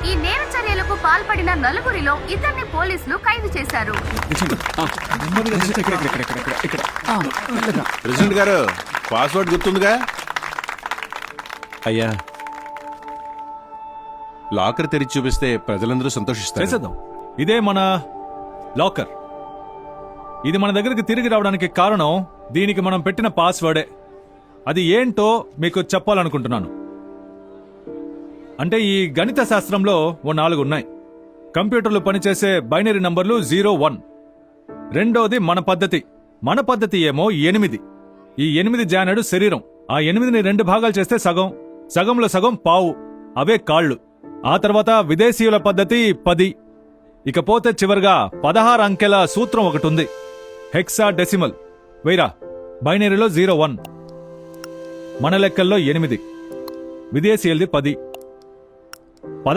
ఈ నేర చర్యలకు పాల్పడిన నలుగురిలో ఇద్దరిని పోలీసులు ఖైదు చేశారు. ప్రెసిడెంట్ గారు పాస్వర్డ్ గుర్తుందిగా? అయ్యా లాకర్ తెరిచి చూపిస్తే ప్రజలందరూ సంతోషిస్తారు. చేసేద్దాం. ఇదే మన లాకర్. ఇది మన దగ్గరికి తిరిగి రావడానికి కారణం దీనికి మనం పెట్టిన పాస్వర్డే. అది ఏంటో మీకు చెప్పాలనుకుంటున్నాను. అంటే ఈ గణిత శాస్త్రంలో ఓ 4 ఉన్నాయి. కంప్యూటర్లు పనిచేసే బైనరీ నంబర్లు 01. రెండోది మన పద్ధతి ఏమో 8. ఈ 8 జానడు శరీరం. ఆ 8ని 2 భాగాలు చేస్తే సగం, సగంలో సగం పావు, అవే కాళ్ళు. ఆ తర్వాత విదేశీయుల పద్ధతి 10. ఇకపోతే చివరిగా 16 అంకెల సూత్రం ఒకటి ఉంది, హెక్సా డెసిమల్. వైరా బైనరీలో 01, మన లెక్కల్లో 8, విదేశీయులది 10.